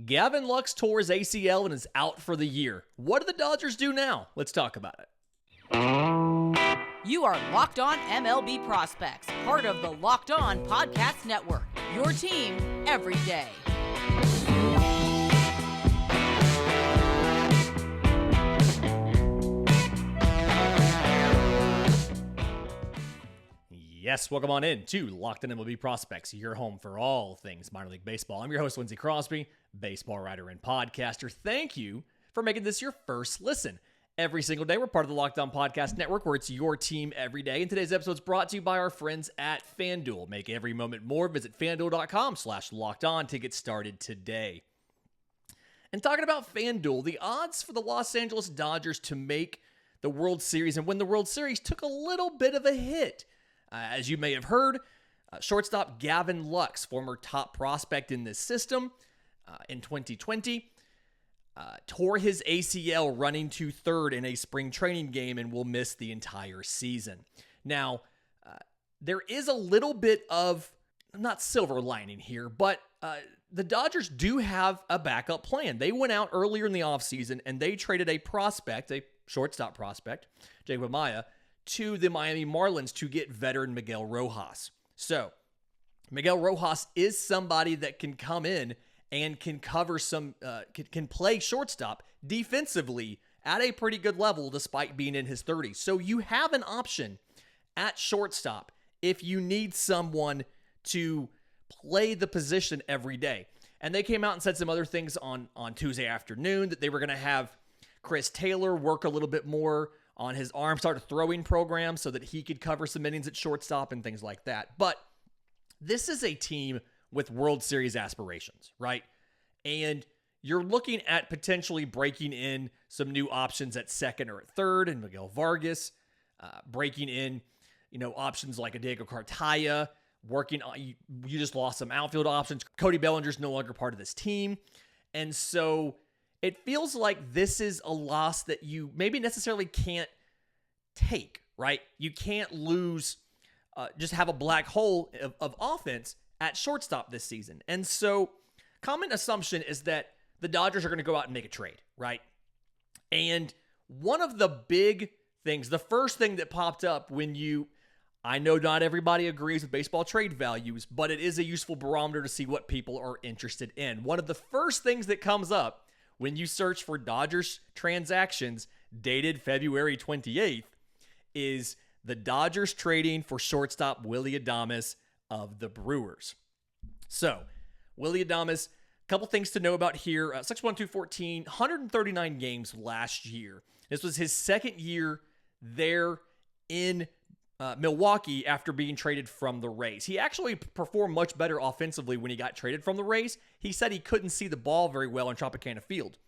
Gavin Lux tore his ACL and is out for the year. What do the Dodgers do now? Let's talk about it. You are Locked On MLB Prospects, part of the Locked On Podcast Network, your team every day. Yes, welcome on in to Locked On MLB Prospects, your home for all things minor league baseball. I'm your host, Lindsey Crosby, baseball writer and podcaster. Thank you for making this your first listen. Every single day, we're part of the Locked On Podcast Network, where it's your team every day. And today's episode is brought to you by our friends at FanDuel. Make every moment more. Visit FanDuel.com/lockedon to get started today. And talking about FanDuel, the odds for the Los Angeles Dodgers to make the World Series and win the World Series took a little bit of a hit. As you may have heard, shortstop Gavin Lux, former top prospect in this system in 2020, tore his ACL running to third in a spring training game and will miss the entire season. Now, there is a little bit of, not silver lining here, but the Dodgers do have a backup plan. They went out earlier in the offseason and they traded a prospect, a shortstop prospect, Jorge Mateo, to the Miami Marlins to get veteran Miguel Rojas. So, Miguel Rojas is somebody that can come in and can cover can play shortstop defensively at a pretty good level despite being in his 30s. So you have an option at shortstop if you need someone to play the position every day. And they came out and said some other things on Tuesday afternoon, that they were going to have Chris Taylor work a little bit more on his arm, start a throwing program so that he could cover some innings at shortstop and things like that. But this is a team with World Series aspirations, right? And you're looking at potentially breaking in some new options at second or at third, and Miguel Vargas, breaking in, options like a Diego Cartaya, working on, you just lost some outfield options. Cody Bellinger's no longer part of this team. And so it feels like this is a loss that you maybe necessarily can't take, right? You can't lose, just have a black hole of offense at shortstop this season. And so common assumption is that the Dodgers are going to go out and make a trade, right? And one of the big things, the first thing that popped up I know not everybody agrees with baseball trade values, but it is a useful barometer to see what people are interested in. One of the first things that comes up when you search for Dodgers transactions dated February 28th is the Dodgers trading for shortstop Willy Adames of the Brewers. So, Willy Adames, a couple things to know about here. 6'1", 214, 139 games last year. This was his second year there in Milwaukee after being traded from the Rays. He actually performed much better offensively when he got traded from the Rays. He said he couldn't see the ball very well in Tropicana Field.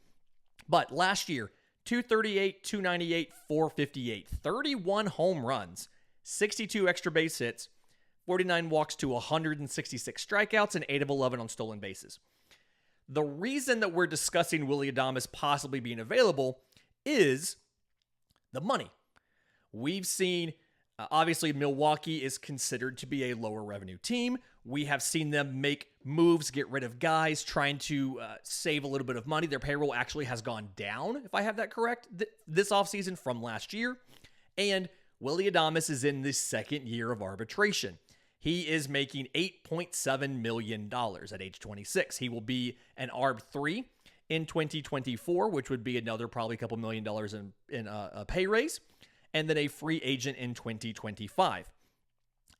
But last year, 238, 298, 458, 31 home runs, 62 extra base hits, 49 walks to 166 strikeouts, and 8 of 11 on stolen bases. The reason that we're discussing Willy Adames possibly being available is the money. We've seen obviously, Milwaukee is considered to be a lower revenue team. We have seen them make moves, get rid of guys, trying to save a little bit of money. Their payroll actually has gone down, if I have that correct, this offseason from last year. And Willy Adames is in the second year of arbitration. He is making $8.7 million at age 26. He will be an ARB3 in 2024, which would be another probably couple $1 million in a pay raise, and then a free agent in 2025.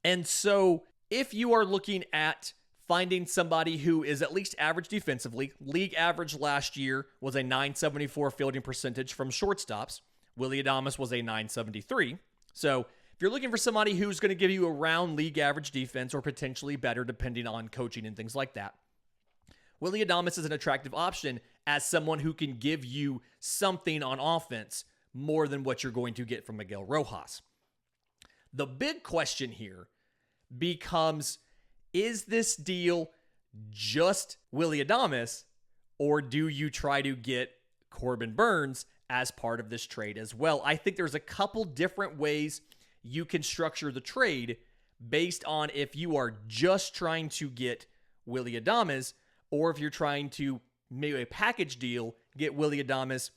And so if you are looking at finding somebody who is at least average defensively, league average last year was a .974 fielding percentage from shortstops. Willy Adames was a .973. So if you're looking for somebody who's going to give you around league average defense or potentially better depending on coaching and things like that, Willy Adames is an attractive option as someone who can give you something on offense more than what you're going to get from Miguel Rojas. The big question here becomes, is this deal just Willy Adames, or do you try to get Corbin Burnes as part of this trade as well? I think there's a couple different ways you can structure the trade based on if you are just trying to get Willy Adames or if you're trying to maybe a package deal, get Willy Adames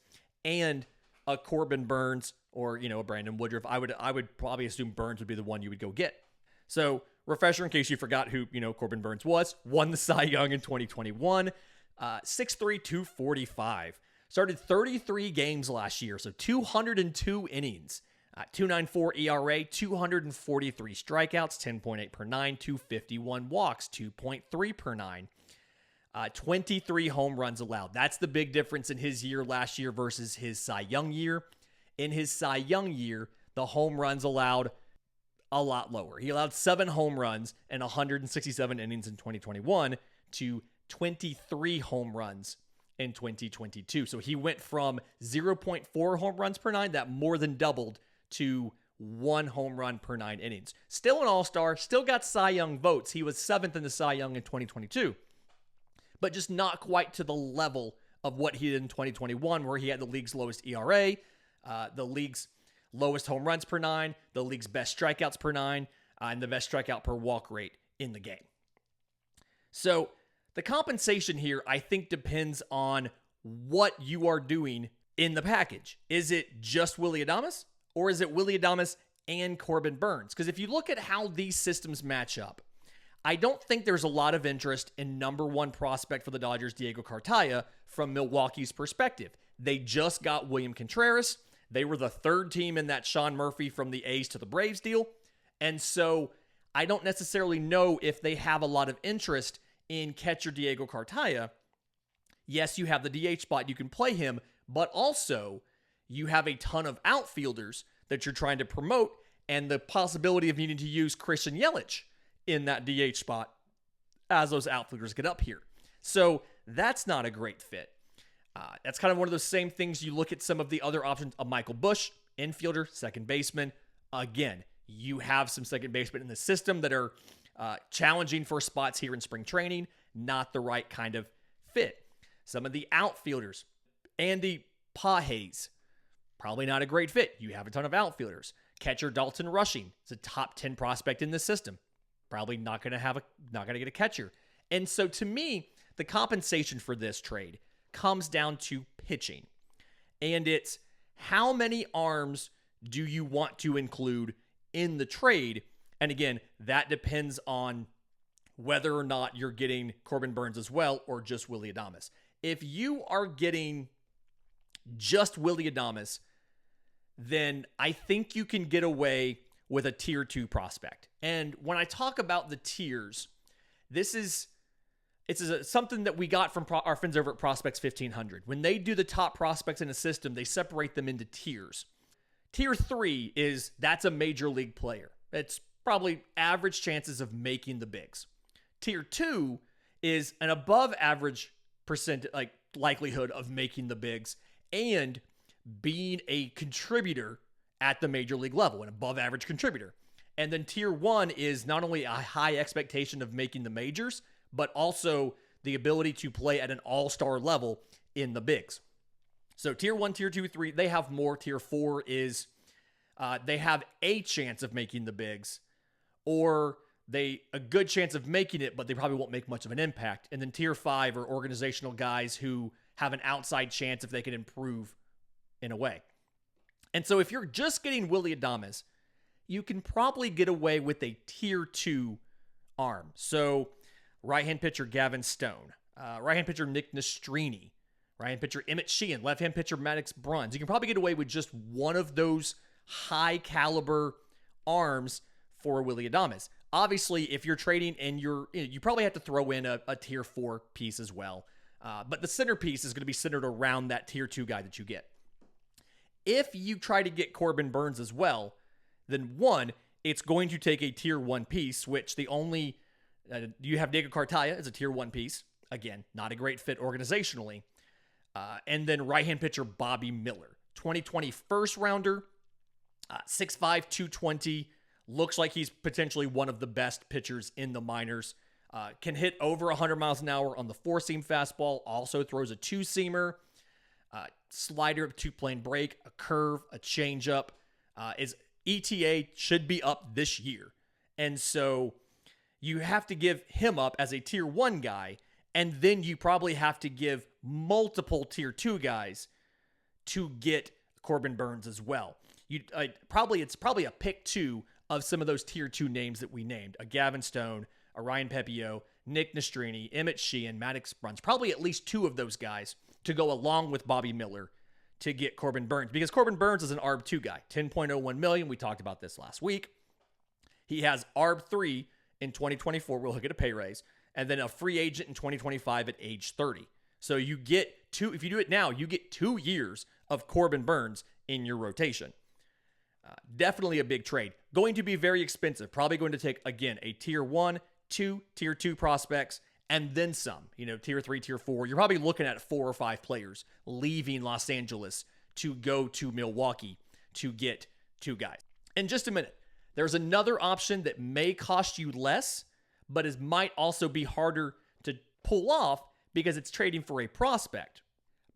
and a Corbin Burnes or, a Brandon Woodruff. I would probably assume Burnes would be the one you would go get. So, refresher in case you forgot who, Corbin Burnes was. Won the Cy Young in 2021. 6'3", 245. Started 33 games last year, so 202 innings. 2.94 ERA, 243 strikeouts, 10.8 per nine, 251 walks, 2.3 per nine. 23 home runs allowed. That's the big difference in his year last year versus his Cy Young year. In his Cy Young year, the home runs allowed a lot lower. He allowed 7 home runs and 167 innings in 2021 to 23 home runs in 2022. So he went from 0.4 home runs per nine, that more than doubled, to 1 home run per 9 innings. Still an all-star, still got Cy Young votes. He was 7th in the Cy Young in 2022, but just not quite to the level of what he did in 2021, where he had the league's lowest ERA, the league's lowest home runs per 9, the league's best strikeouts per 9, and the best strikeout per walk rate in the game. So the compensation here, I think, depends on what you are doing in the package. Is it just Willy Adames, or is it Willy Adames and Corbin Burnes? Because if you look at how these systems match up, I don't think there's a lot of interest in number 1 prospect for the Dodgers, Diego Cartaya, from Milwaukee's perspective. They just got William Contreras. They were the 3rd team in that Sean Murphy from the A's to the Braves deal. And so I don't necessarily know if they have a lot of interest in catcher Diego Cartaya. Yes, you have the DH spot. You can play him, but also you have a ton of outfielders that you're trying to promote and the possibility of needing to use Christian Yelich in that DH spot as those outfielders get up here. So that's not a great fit. That's kind of one of those same things. You look at some of the other options. A Michael Busch, infielder, second baseman. Again, you have some second basemen in the system that are challenging for spots here in spring training. Not the right kind of fit. Some of the outfielders. Andy Pages, probably not a great fit. You have a ton of outfielders. Catcher Dalton Rushing is a top 10 prospect in the system. Probably not going to get a catcher. And so to me, the compensation for this trade comes down to pitching. And it's how many arms do you want to include in the trade? And again, that depends on whether or not you're getting Corbin Burnes as well or just Willy Adames. If you are getting just Willy Adames, then I think you can get away with a tier 2 prospect. And when I talk about the tiers, it's something that we got from our friends over at Prospects 1500. When they do the top prospects in a system, they separate them into tiers. Tier 3 that's a major league player. It's probably average chances of making the bigs. Tier 2 is an above average likelihood of making the bigs and being a contributor at the major league level, an above average contributor. And then tier 1 is not only a high expectation of making the majors, but also the ability to play at an all-star level in the bigs. So tier 1, tier 2, 3, they have more. Tier 4 is they have a chance of making the bigs, or a good chance of making it, but they probably won't make much of an impact. And then tier 5 are organizational guys who have an outside chance if they can improve in a way. And so if you're just getting Willy Adames, you can probably get away with a tier 2 arm. So right-hand pitcher Gavin Stone, right-hand pitcher Nick Nastrini, right-hand pitcher Emmett Sheehan, left-hand pitcher Maddox Bruns. You can probably get away with just one of those high-caliber arms for Willy Adames. Obviously, if you're trading and you probably have to throw in a tier 4 piece as well. But the centerpiece is going to be centered around that tier 2 guy that you get. If you try to get Corbin Burnes as well, then one, it's going to take a tier 1 piece, which you have Diego Cartaya as a tier 1 piece. Again, not a great fit organizationally. And then right-hand pitcher Bobby Miller, 2020 first rounder, 6'5", 220, looks like he's potentially one of the best pitchers in the minors. Can hit over 100 miles an hour on the 4-seam fastball, also throws a 2-seamer, slider, 2-plane break, a curve, a changeup. His ETA should be up this year. And so you have to give him up as a tier 1 guy. And then you probably have to give multiple tier 2 guys to get Corbin Burnes as well. It's probably a pick 2 of some of those tier 2 names that we named. A Gavin Stone, a Ryan Pepio, Nick Nastrini, Emmett Sheehan, Maddox Bruns. Probably at least 2 of those guys to go along with Bobby Miller to get Corbin Burnes. Because Corbin Burnes is an ARB 2 guy. $10.01 million. We talked about this last week. He has ARB 3 in 2024. We'll get a pay raise. And then a free agent in 2025 at age 30. So you get if you do it now, you get 2 years of Corbin Burnes in your rotation. Definitely a big trade. Going to be very expensive. Probably going to take, again, a tier 1, 2, tier 2 prospects, and then some. Tier 3, tier 4. You're probably looking at 4 or 5 players leaving Los Angeles to go to Milwaukee to get 2 guys. In just a minute, there's another option that may cost you less, but it might also be harder to pull off because it's trading for a prospect.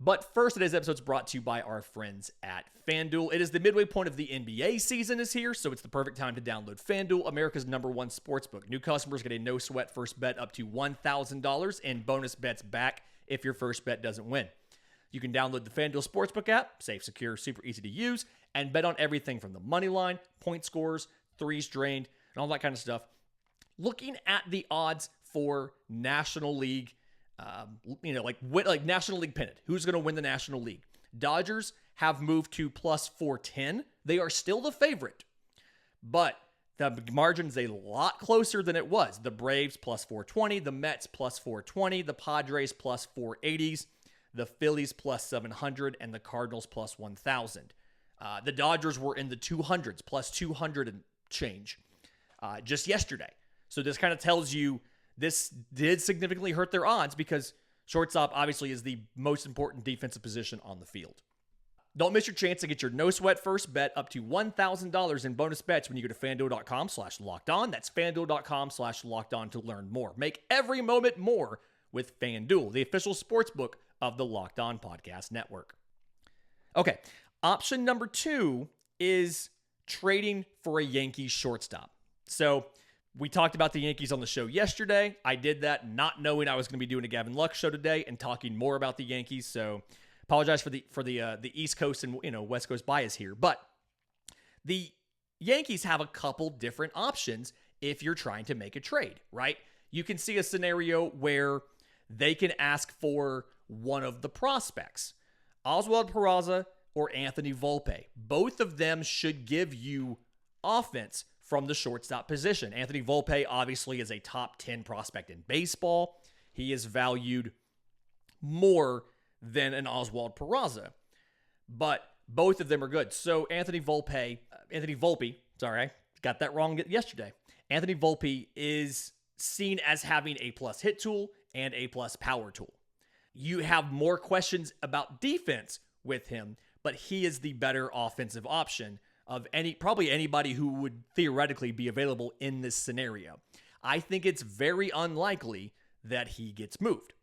But first, today's episode is brought to you by our friends at FanDuel. It is the midway point of the NBA season is here, so it's the perfect time to download FanDuel, America's #1 sportsbook. New customers get a no-sweat first bet up to $1,000 and bonus bets back if your first bet doesn't win. You can download the FanDuel Sportsbook app, safe, secure, super easy to use, and bet on everything from the money line, point scores, threes drained, and all that kind of stuff. Looking at the odds for National League, like National League pennant. Who's going to win the National League? Dodgers have moved to plus 410. They are still the favorite, but the margin's a lot closer than it was. The Braves plus 420, the Mets plus 420, the Padres plus 480s, the Phillies plus 700, and the Cardinals plus 1,000. The Dodgers were in the 200s, plus 200 and change just yesterday. So this kind of tells you this did significantly hurt their odds because shortstop obviously is the most important defensive position on the field. Don't miss your chance to get your no-sweat first bet up to $1,000 in bonus bets when you go to FanDuel.com/lockedon. That's FanDuel.com/lockedon to learn more. Make every moment more with FanDuel, the official sportsbook of the Locked On Podcast Network. Okay, option number 2 is trading for a Yankees shortstop. So we talked about the Yankees on the show yesterday. I did that not knowing I was going to be doing a Gavin Lux show today and talking more about the Yankees. So apologize for the East Coast and West Coast bias here. But the Yankees have a couple different options if you're trying to make a trade, right? You can see a scenario where they can ask for one of the prospects, Oswald Peraza or Anthony Volpe. Both of them should give you offense from the shortstop position. Anthony Volpe obviously is a top 10 prospect in baseball. He is valued more than an Oswald Peraza, but both of them are good. So Anthony Volpe, I got that wrong yesterday. Anthony Volpe is seen as having a plus hit tool and a plus power tool. You have more questions about defense with him, but he is the better offensive option of probably anybody who would theoretically be available in this scenario. I think it's very unlikely that he gets moved.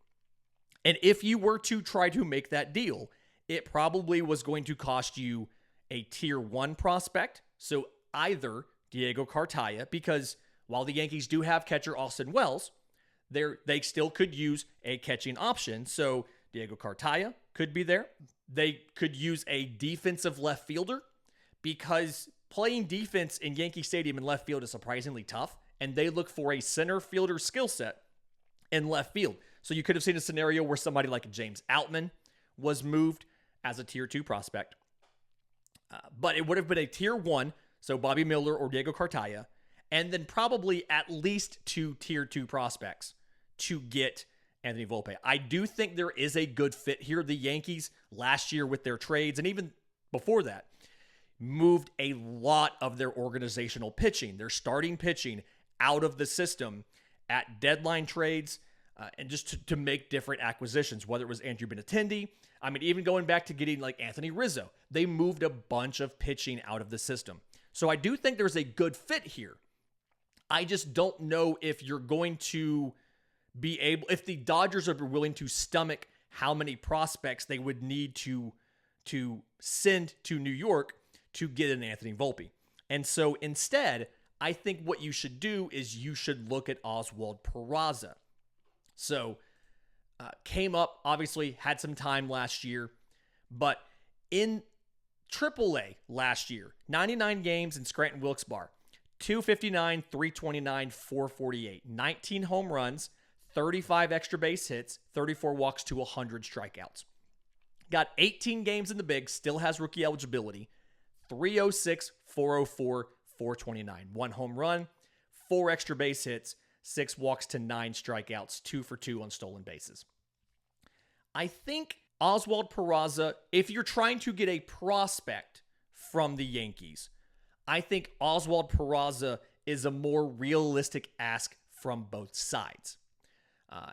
And if you were to try to make that deal, it probably was going to cost you a tier 1 prospect. So either Diego Cartaya, because while the Yankees do have catcher Austin Wells, they still could use a catching option. So Diego Cartaya could be there. They could use a defensive left fielder, because playing defense in Yankee Stadium in left field is surprisingly tough, and they look for a center fielder skill set in left field. So you could have seen a scenario where somebody like James Outman was moved as a tier 2 prospect. But it would have been a tier 1, so Bobby Miller or Diego Cartaya, and then probably at least 2 tier 2 prospects to get Anthony Volpe. I do think there is a good fit here. The Yankees last year with their trades, and even before that, moved a lot of their organizational pitching, their starting pitching out of the system at deadline trades and just to make different acquisitions, whether it was Andrew Benintendi. I mean, even going back to getting like Anthony Rizzo, they moved a bunch of pitching out of the system. So I do think there's a good fit here. I just don't know if you're going to be able, if the Dodgers are willing to stomach how many prospects they would need to send to New York to get an Anthony Volpe. And so instead, I think what you should do is you should look at Oswald Peraza. So Came up, obviously, had some time last year. But in AAA last year, 99 games in Scranton Wilkes-Barre, 259, 329, 448, 19 home runs, 35 extra base hits, 34 walks to 100 strikeouts. Got 18 games in the big, still has rookie eligibility, 306, 404, 429. 1 home run, 4 extra base hits, 6 walks to 9 strikeouts, 2 for 2 on stolen bases. I think Oswald Peraza, if you're trying to get a prospect from the Yankees, I think Oswald Peraza is a more realistic ask from both sides.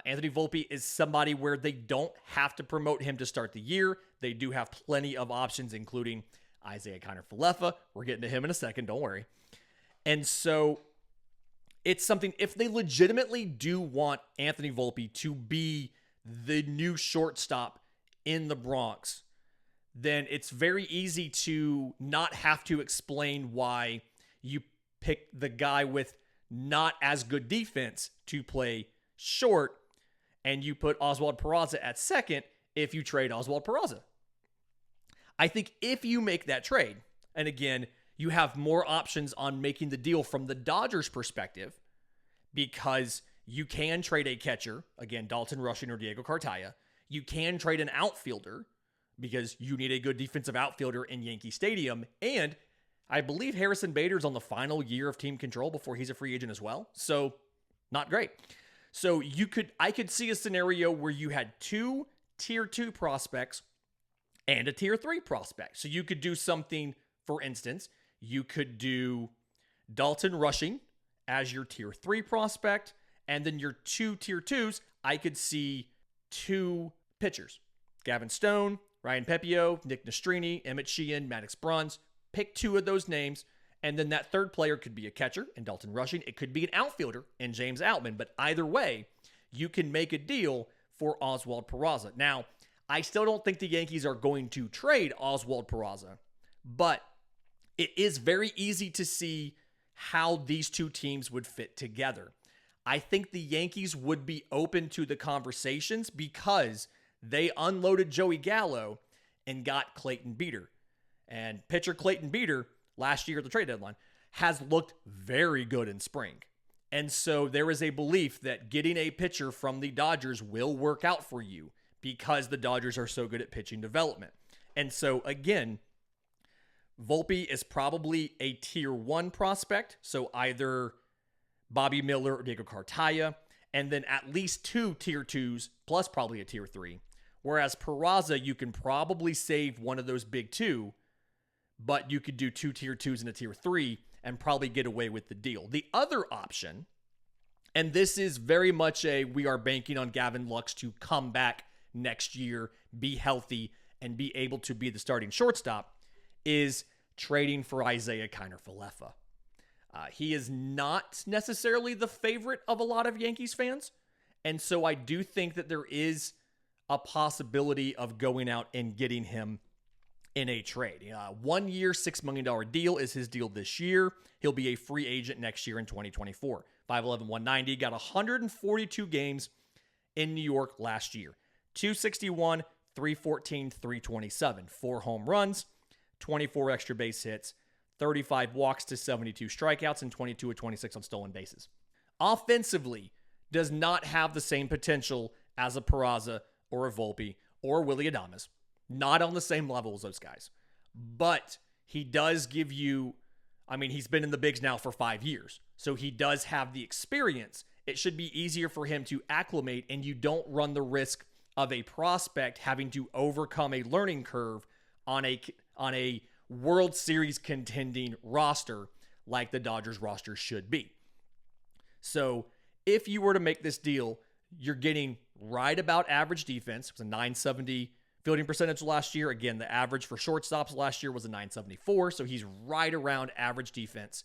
Anthony Volpe is somebody where they don't have to promote him to start the year. They do have plenty of options, including Isaiah Kiner-Falefa. We're getting to him in a second, don't worry. And so it's something, if they legitimately do want Anthony Volpe to be the new shortstop in the Bronx, then it's very easy to not have to explain why you pick the guy with not as good defense to play short, and you put Oswald Peraza at second if you trade Oswald Peraza. I think if you make that trade, and again, you have more options on making the deal from the Dodgers' perspective, because you can trade a catcher, again, Dalton Rushing or Diego Cartaya. You can trade an outfielder because you need a good defensive outfielder in Yankee Stadium. And I believe Harrison Bader's on the final year of team control before he's a free agent as well. So not great. So I could see a scenario where you had 2 tier 2 prospects and a tier 3 prospect. So you could do something, for instance, you could do Dalton Rushing as your tier 3 prospect, and then your 2 tier 2s, I could see 2 pitchers. Gavin Stone, Ryan Pepio, Nick Nastrini, Emmett Sheehan, Maddox Bruns. Pick 2 of those names, and then that third player could be a catcher in Dalton Rushing. It could be an outfielder in James Outman, but either way, you can make a deal for Oswald Peraza. Now, I still don't think the Yankees are going to trade Oswald Peraza, but it is very easy to see how these 2 teams would fit together. I think the Yankees would be open to the conversations because they unloaded Joey Gallo and got Clayton Beeter. And pitcher Clayton Beeter, last year at the trade deadline, has looked very good in spring. And so there is a belief that getting a pitcher from the Dodgers will work out for you because the Dodgers are so good at pitching development. And so, again, Volpe is probably a tier 1 prospect, so either Bobby Miller or Diego Cartaya, and then at least 2 tier 2s, plus probably a tier 3. Whereas Peraza, you can probably save one of those big 2, but you could do 2 tier 2s and a tier 3 and probably get away with the deal. The other option, and this is very much we are banking on Gavin Lux to come back next year, be healthy, and be able to be the starting shortstop, is trading for Isaiah Kiner-Falefa. He is not necessarily the favorite of a lot of Yankees fans, and so I do think that there is a possibility of going out and getting him in a trade. 1 year, $6 million deal is his deal this year. He'll be a free agent next year in 2024. 5'11", 190, got 142 games in New York last year. 261, 314, 327. 4 home runs, 24 extra base hits, 35 walks to 72 strikeouts, and 22 of 26 on stolen bases. Offensively, does not have the same potential as a Peraza or a Volpe or Willy Adames. Not on the same level as those guys. But he does give you, he's been in the bigs now for 5 years. So he does have the experience. It should be easier for him to acclimate, and you don't run the risk of a prospect having to overcome a learning curve on a World Series contending roster like the Dodgers roster should be. So if you were to make this deal, you're getting right about average defense. It was a 970 fielding percentage last year. Again, the average for shortstops last year was a 974, so he's right around average defense.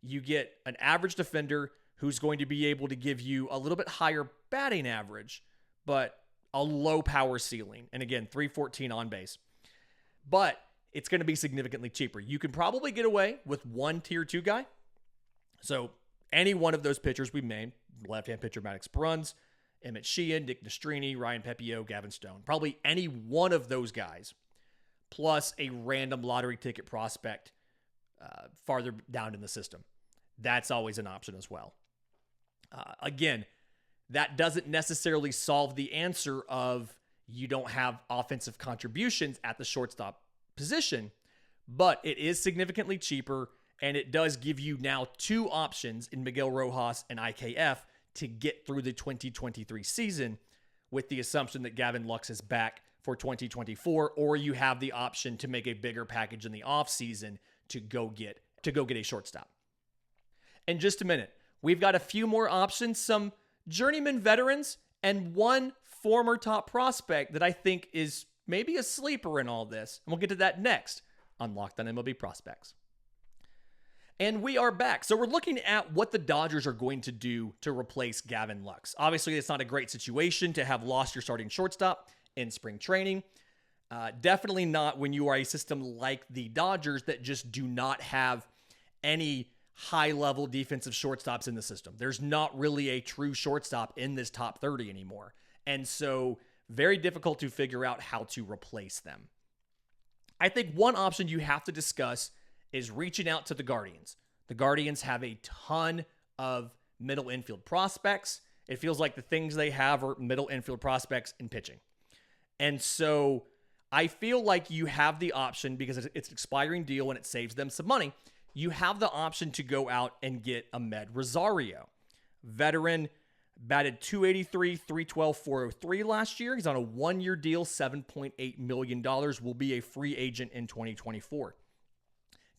You get an average defender who's going to be able to give you a little bit higher batting average, but a low power ceiling. And again, 314 on base. But it's going to be significantly cheaper. You can probably get away with 1 tier 2 guy. So any one of those pitchers we named, left-hand pitcher Maddox Bruns, Emmett Sheehan, Nick Nastrini, Ryan Pepio, Gavin Stone. Probably any one of those guys, plus a random lottery ticket prospect farther down in the system. That's always an option as well. Again, that doesn't necessarily solve the answer of you don't have offensive contributions at the shortstop position, but it is significantly cheaper, and it does give you now two options in Miguel Rojas and IKF to get through the 2023 season, with the assumption that Gavin Lux is back for 2024, or you have the option to make a bigger package in the offseason to go get a shortstop. In just a minute, we've got a few more options, some journeyman veterans, and one former top prospect that I think is maybe a sleeper in all this. And we'll get to that next on Locked on MLB Prospects. And we are back. So we're looking at what the Dodgers are going to do to replace Gavin Lux. Obviously, it's not a great situation to have lost your starting shortstop in spring training. Definitely not when you are a system like the Dodgers that just do not have any high-level defensive shortstops in the system. There's not really a true shortstop in this top 30 anymore. And so very difficult to figure out how to replace them. I think one option you have to discuss is reaching out to the Guardians. The Guardians have a ton of middle infield prospects. It feels like the things they have are middle infield prospects and pitching. And so I feel like you have the option, because it's an expiring deal and it saves them some money, you have the option to go out and get Amed Rosario. Veteran, batted .283, .312, .403 last year. He's on a one-year deal, $7.8 million. Will be a free agent in 2024.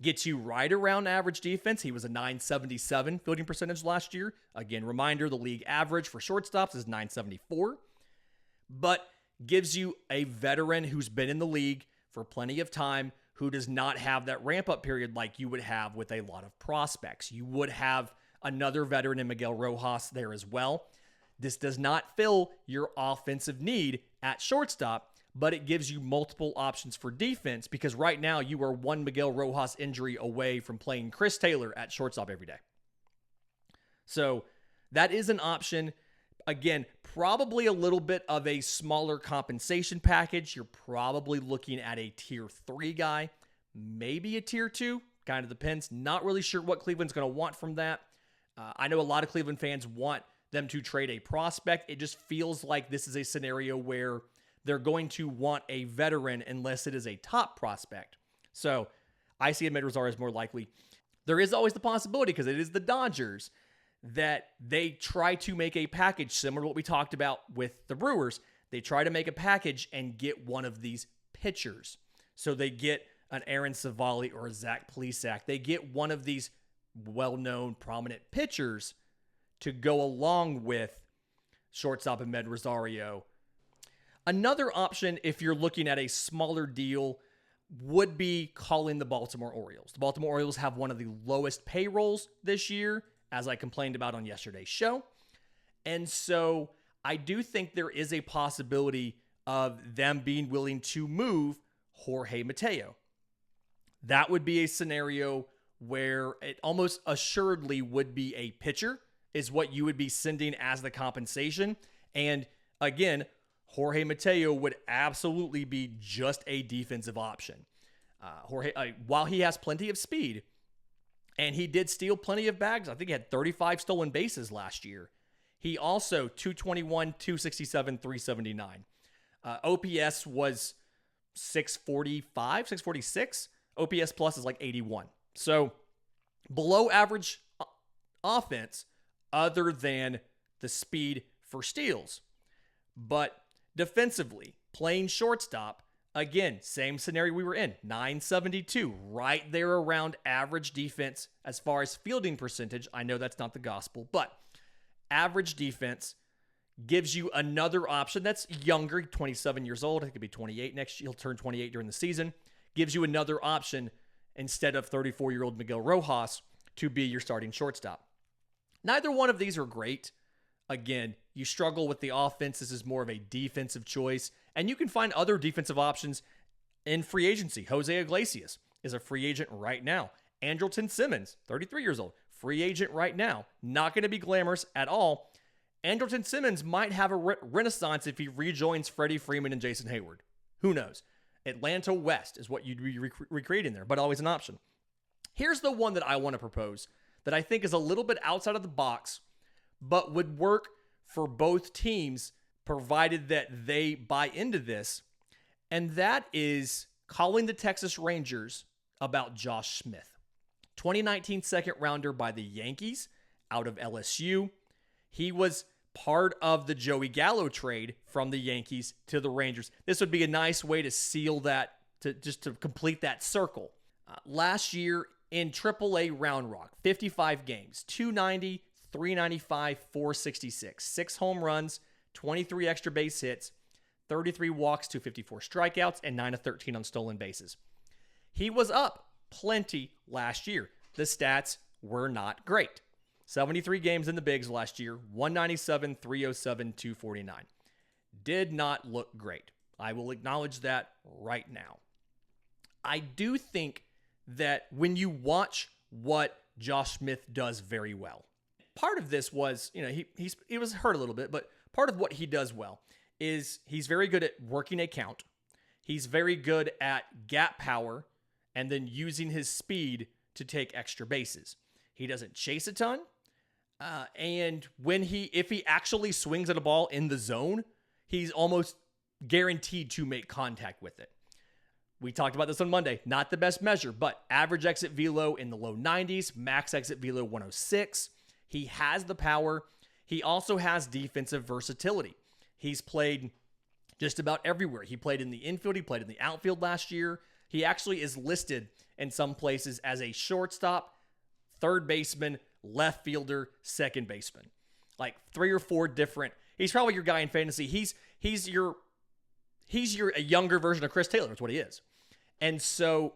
Gets you right around average defense. He was a .977 fielding percentage last year. Again, reminder, the league average for shortstops is .974. But gives you a veteran who's been in the league for plenty of time, who does not have that ramp-up period like you would have with a lot of prospects. You would have another veteran in Miguel Rojas there as well. This does not fill your offensive need at shortstop, but it gives you multiple options for defense, because right now you are one Miguel Rojas injury away from playing Chris Taylor at shortstop every day. So that is an option. Again, probably a little bit of a smaller compensation package. You're probably looking at a tier 3 guy, maybe a tier 2, kind of depends. Not really sure what Cleveland's going to want from that. I know a lot of Cleveland fans want them to trade a prospect. It just feels like this is a scenario where they're going to want a veteran unless it is a top prospect. So I see Amed Rosario as more likely. There is always the possibility, because it is the Dodgers, that they try to make a package similar to what we talked about with the Brewers. They try to make a package and get one of these pitchers. So they get an Aaron Savali or a Zach Plesac. They get one of these well-known, prominent pitchers to go along with shortstop Amed Rosario. Another option, if you're looking at a smaller deal, would be calling the Baltimore Orioles. The Baltimore Orioles have one of the lowest payrolls this year, as I complained about on yesterday's show. And so I do think there is a possibility of them being willing to move Jorge Mateo. That would be a scenario where it almost assuredly would be a pitcher, is what you would be sending as the compensation. And again, Jorge Mateo would absolutely be just a defensive option. While he has plenty of speed, and he did steal plenty of bags. I think he had 35 stolen bases last year. He also 221, 267, 379. OPS was 645, 646. OPS plus is like 81. So below average offense other than the speed for steals. But defensively, playing shortstop, again, same scenario we were in, 972, right there around average defense as far as fielding percentage. I know that's not the gospel, but average defense gives you another option that's younger, 27 years old. I think he'll be 28 next year. He'll turn 28 during the season. Gives you another option instead of 34-year-old Miguel Rojas to be your starting shortstop. Neither one of these are great. Again, you struggle with the offense. This is more of a defensive choice. And you can find other defensive options in free agency. Jose Iglesias is a free agent right now. Andrelton Simmons, 33 years old, free agent right now. Not going to be glamorous at all. Andrelton Simmons might have a renaissance if he rejoins Freddie Freeman and Jason Hayward. Who knows? Atlanta West is what you'd be recreating there, but always an option. Here's the one that I want to propose that I think is a little bit outside of the box, but would work for both teams provided that they buy into this. And that is calling the Texas Rangers about Josh Smith. 2019 second rounder by the Yankees out of LSU. He was part of the Joey Gallo trade from the Yankees to the Rangers. This would be a nice way to seal that, to complete that circle. Last year in AAA Round Rock, 55 games, 290, 395, 466, 6 home runs, 23 extra base hits, 33 walks, 254 strikeouts, and 9 of 13 on stolen bases. He was up plenty last year. The stats were not great. 73 games in the bigs last year, 197, 307, 249. Did not look great. I will acknowledge that right now. I do think that when you watch what Josh Smith does very well, part of this was, he was hurt a little bit, but part of what he does well is he's very good at working a count. He's very good at gap power and then using his speed to take extra bases. He doesn't chase a ton. And if he actually swings at a ball in the zone, he's almost guaranteed to make contact with it. We talked about this on Monday. Not the best measure, but average exit velo in the low 90s, max exit velo 106. He has the power. He also has defensive versatility. He's played just about everywhere. He played in the infield. He played in the outfield last year. He actually is listed in some places as a shortstop, third baseman, left fielder, second baseman. Like 3 or 4 different. He's probably your guy in fantasy. He's a younger version of Chris Taylor. That's what he is. And so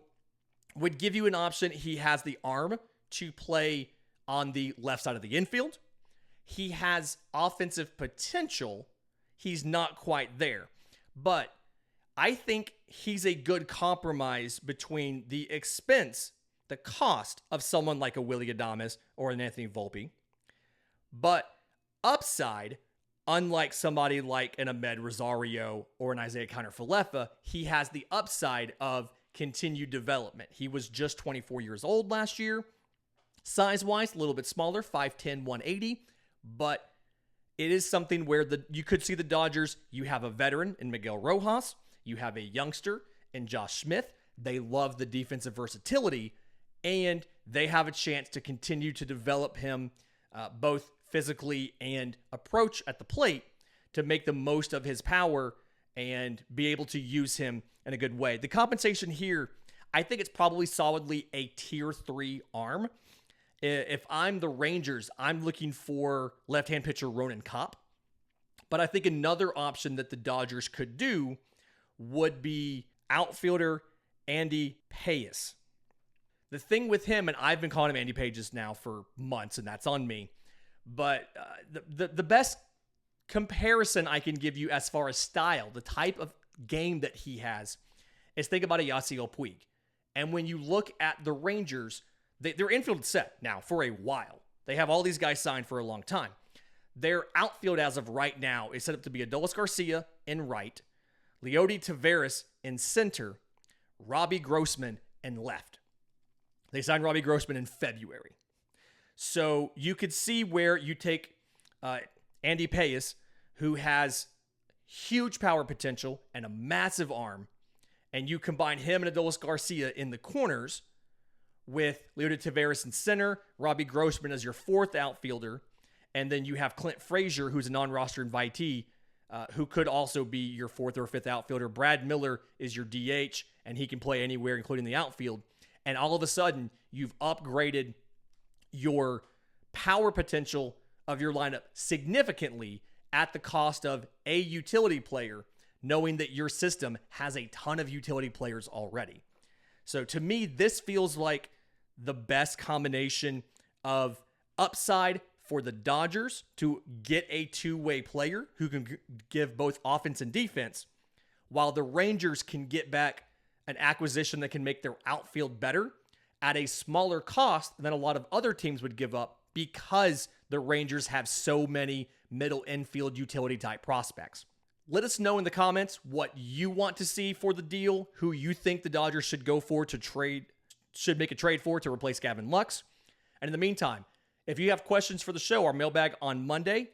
would give you an option. He has the arm to play on the left side of the infield. He has offensive potential. He's not quite there. But I think he's a good compromise between the expense, the cost of someone like a Willy Adames or an Anthony Volpe, but upside, unlike somebody like an Amed Rosario or an Isaiah Kiner-Falefa, he has the upside of continued development. He was just 24 years old last year. Size-wise, a little bit smaller, 5'10", 180, but it is something where you could see the Dodgers. You have a veteran in Miguel Rojas. You have a youngster in Josh Smith. They love the defensive versatility, and they have a chance to continue to develop him both physically and approach at the plate to make the most of his power and be able to use him in a good way. The compensation here, I think it's probably solidly a tier 3 arm. If I'm the Rangers, I'm looking for left-hand pitcher Ronan Kopp. But I think another option that the Dodgers could do would be outfielder Andy Pages. The thing with him, and I've been calling him Andy Pages now for months, and that's on me, but the best comparison I can give you as far as style, the type of game that he has, is think about a Yasiel Puig. And when you look at the Rangers, their infield is set now for a while. They have all these guys signed for a long time. Their outfield as of right now is set up to be Adolis Garcia in right, Leody Taveras in center, Robbie Grossman in left. They signed Robbie Grossman in February. So you could see where you take Andy Pages, who has huge power potential and a massive arm, and you combine him and Adolis Garcia in the corners with Leody Taveras in center, Robbie Grossman as your fourth outfielder, and then you have Clint Frazier, who's a non-roster invitee, who could also be your fourth or fifth outfielder. Brad Miller is your DH, and he can play anywhere, including the outfield. And all of a sudden, you've upgraded your power potential of your lineup significantly at the cost of a utility player, knowing that your system has a ton of utility players already. So to me, this feels like the best combination of upside for the Dodgers to get a two-way player who can give both offense and defense, while the Rangers can get back an acquisition that can make their outfield better at a smaller cost than a lot of other teams would give up because the Rangers have so many middle infield utility type prospects. Let us know in the comments what you want to see for the deal, who you think the Dodgers should go for should make a trade for to replace Gavin Lux. And in the meantime, if you have questions for the show, our mailbag on Monday,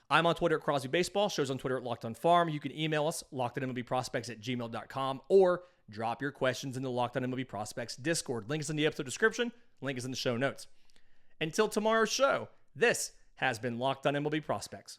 I'm on Twitter at Crosby Baseball. Show's on Twitter at Locked On Farm. You can email us, lockedonmlbprospects@gmail.com, or drop your questions in the Locked On MLB Prospects Discord. Link is in the episode description. Link is in the show notes. Until tomorrow's show, this has been Locked On MLB Prospects.